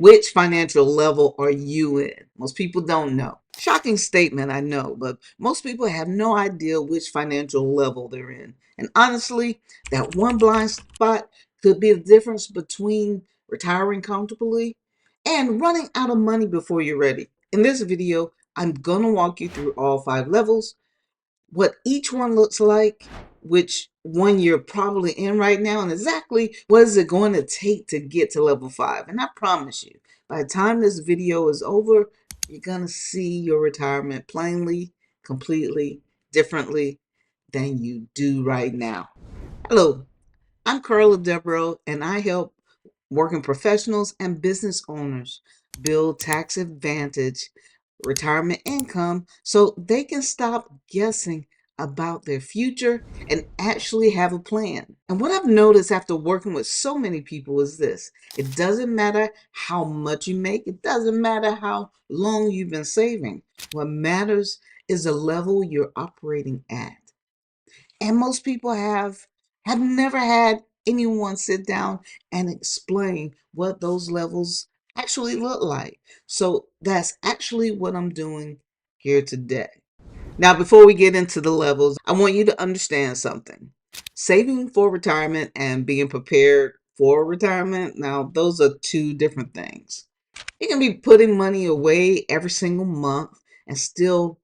Which financial level are you in? Most people don't know. Shocking statement, I know, but most people have no idea which financial level they're in. And honestly, that one blind spot could be the difference between retiring comfortably and running out of money before you're ready. In this video, I'm going to walk you through all 5 levels, what each one looks like, which one you're probably in right now, and exactly what is it going to take to get to level 5. And I promise you, by the time this video is over, you're going to see your retirement plainly, completely, differently than you do right now. Hello, I'm Carla Devereaux, and I help working professionals and business owners build tax advantage retirement income so they can stop guessing about their future and actually have a plan. And what I've noticed after working with so many people is this: it doesn't matter how much you make, it doesn't matter how long you've been saving. What matters is the level you're operating at. And most people have never had anyone sit down and explain what those levels actually look like. So that's actually what I'm doing here today. Now, before we get into the levels, I want you to understand something. Saving for retirement and being prepared for retirement, now those are two different things. You can be putting money away every single month and still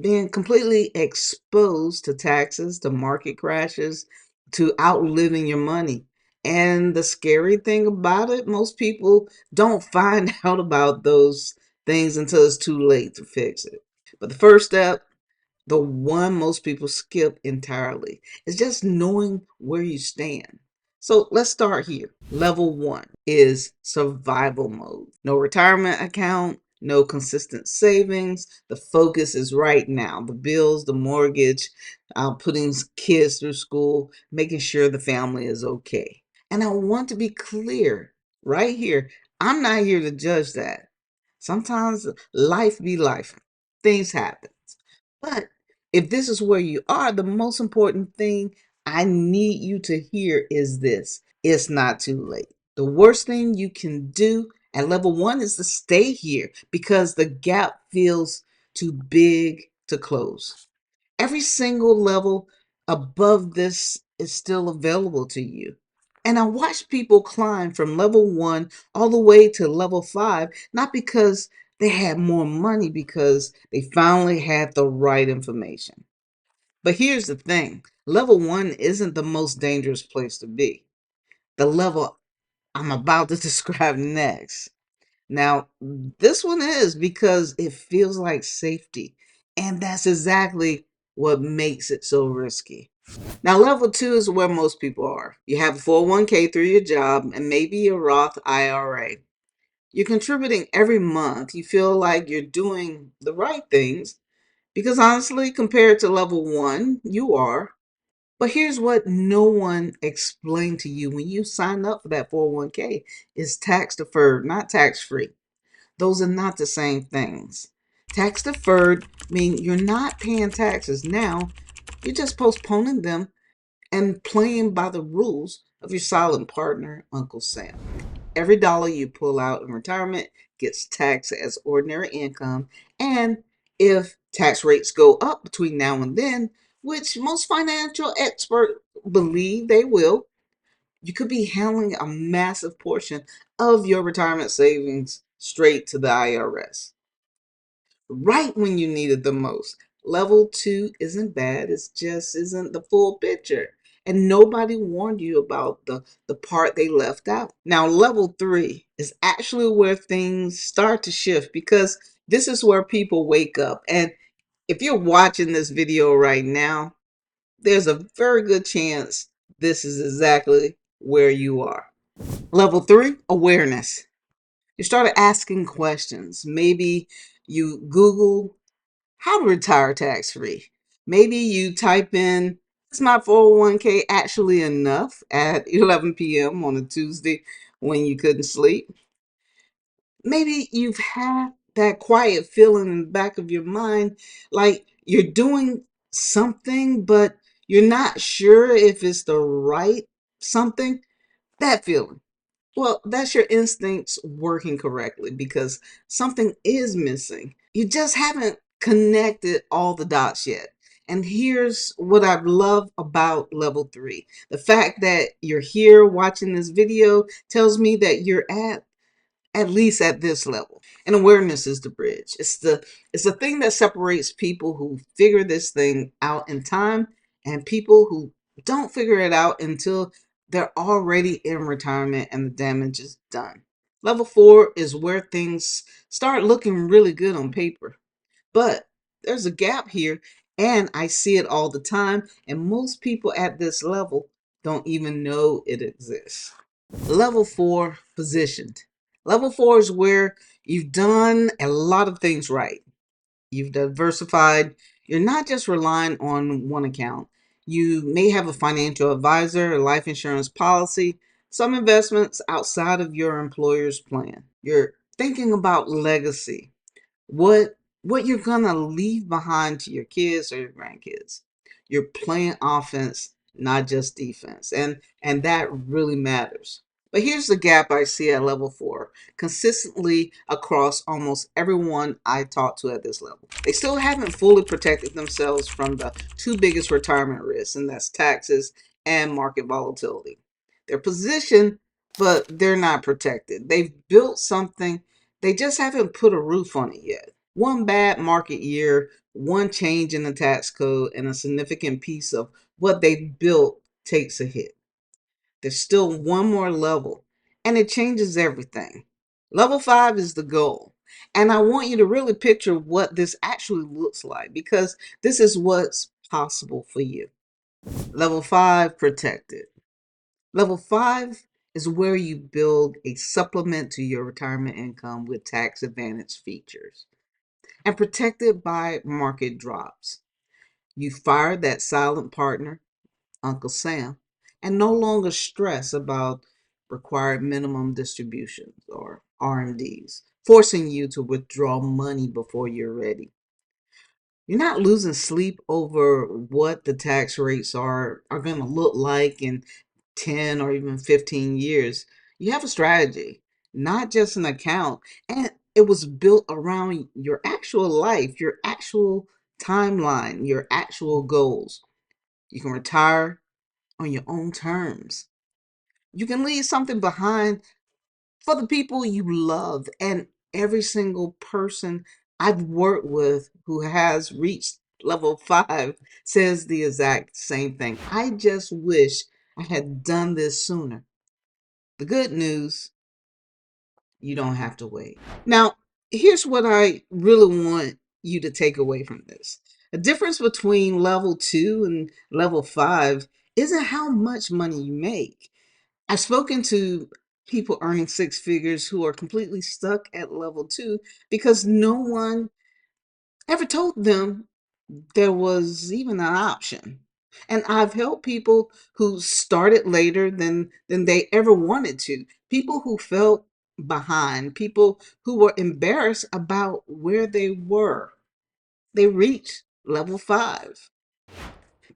being completely exposed to taxes, to market crashes, to outliving your money. And the scary thing about it, most people don't find out about those things until it's too late to fix it. But the first step, the one most people skip entirely, is just knowing where you stand. So let's start here. Level 1 is survival mode. No retirement account, no consistent savings. The focus is right now. The bills, the mortgage, putting kids through school, making sure the family is okay. And I want to be clear right here. I'm not here to judge that. Sometimes life be life. Things happen. But if this is where you are, the most important thing I need you to hear is this: it's not too late. The worst thing you can do at level 1 is to stay here because the gap feels too big to close. Every single level above this is still available to you. And I watch people climb from level 1 all the way to level 5, not because they had more money, because they finally had the right information. But here's the thing: level 1 isn't the most dangerous place to be. The level I'm about to describe next. Now, this one is because it feels like safety, and that's exactly what makes it so risky. Now, level 2 is where most people are. You have a 401k through your job and maybe a Roth IRA. You're contributing every month. You feel like you're doing the right things because honestly, compared to level 1, you are. But here's what no one explained to you when you sign up for that 401k: is tax deferred, not tax free. Those are not the same things. Tax deferred means you're not paying taxes now, you're just postponing them and playing by the rules of your silent partner, Uncle Sam. Every dollar you pull out in retirement gets taxed as ordinary income, and if tax rates go up between now and then, which most financial experts believe they will, you could be handling a massive portion of your retirement savings straight to the IRS right when you need it the most. Level 2 isn't bad, it just isn't the full picture. And nobody warned you about the part they left out. Now, level 3 is actually where things start to shift because this is where people wake up. And if you're watching this video right now, there's a very good chance this is exactly where you are. Level 3, awareness. You started asking questions. Maybe you Google how to retire tax free. Maybe you type in, is my 401k actually enough at 11 p.m. on a Tuesday when you couldn't sleep? Maybe you've had that quiet feeling in the back of your mind like you're doing something, but you're not sure if it's the right something. That feeling. Well, that's your instincts working correctly because something is missing. You just haven't connected all the dots yet. And here's what I love about level three. The fact that you're here watching this video tells me that you're at least at this level. And awareness is the bridge. It's the thing that separates people who figure this thing out in time and people who don't figure it out until they're already in retirement and the damage is done. Level four is where things start looking really good on paper. But there's a gap here, and I see it all the time, and most people at this level don't even know it exists. Level four, positioned. Level four is where you've done a lot of things right. You've diversified. You're not just relying on one account. You may have a financial advisor, a life insurance policy, some investments outside of your employer's plan. You're thinking about legacy, what you're gonna leave behind to your kids or your grandkids. You're playing offense, not just defense, and that really matters. But here's the gap I see at level four consistently across almost everyone I talk to at this level. They still haven't fully protected themselves from the two biggest retirement risks, and that's taxes and market volatility. They're positioned, but they're not protected. They've built something, they just haven't put a roof on it yet. One bad market year, one change in the tax code, and a significant piece of what they've built takes a hit. There's still one more level, and it changes everything. Level five is the goal. And I want you to really picture what this actually looks like because this is what's possible for you. Level five, protected. Level five is where you build a supplement to your retirement income with tax advantage features and protected by market drops. You fire that silent partner, Uncle Sam, and no longer stress about required minimum distributions or RMDs, forcing you to withdraw money before you're ready. You're not losing sleep over what the tax rates are going to look like in 10 or even 15 years. You have a strategy, not just an account, and it was built around your actual life, your actual timeline, your actual goals. You can retire on your own terms. You can leave something behind for the people you love. And every single person I've worked with who has reached level five says the exact same thing. I just wish I had done this sooner. The good news, you don't have to wait. Now, here's what I really want you to take away from this. The difference between level two and level five isn't how much money you make. I've spoken to people earning six figures who are completely stuck at level two because no one ever told them there was even an option. And I've helped people who started later than they ever wanted to. People who felt behind, people who were embarrassed about where they were. They reached level five.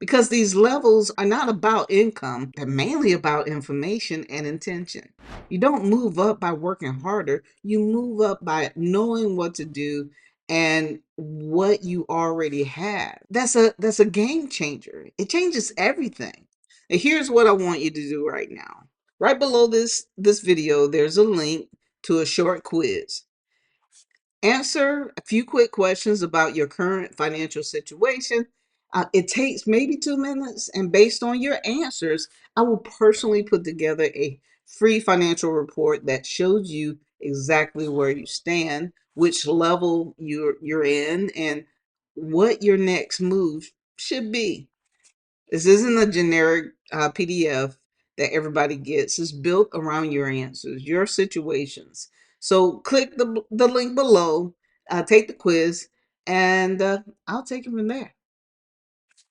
Because these levels are not about income, they're mainly about information and intention. You don't move up by working harder, you move up by knowing what to do and what you already have. That's a game changer. It changes everything. And here's what I want you to do right now. Right below this video, there's a link to a short quiz. Answer a few quick questions about your current financial situation. It takes maybe 2 minutes, and based on your answers, I will personally put together a free financial report that shows you exactly where you stand, which level you're in, and what your next move should be. This isn't a generic PDF that everybody gets. It's built around your answers, your situations. So click the link below, take the quiz, and I'll take it from there.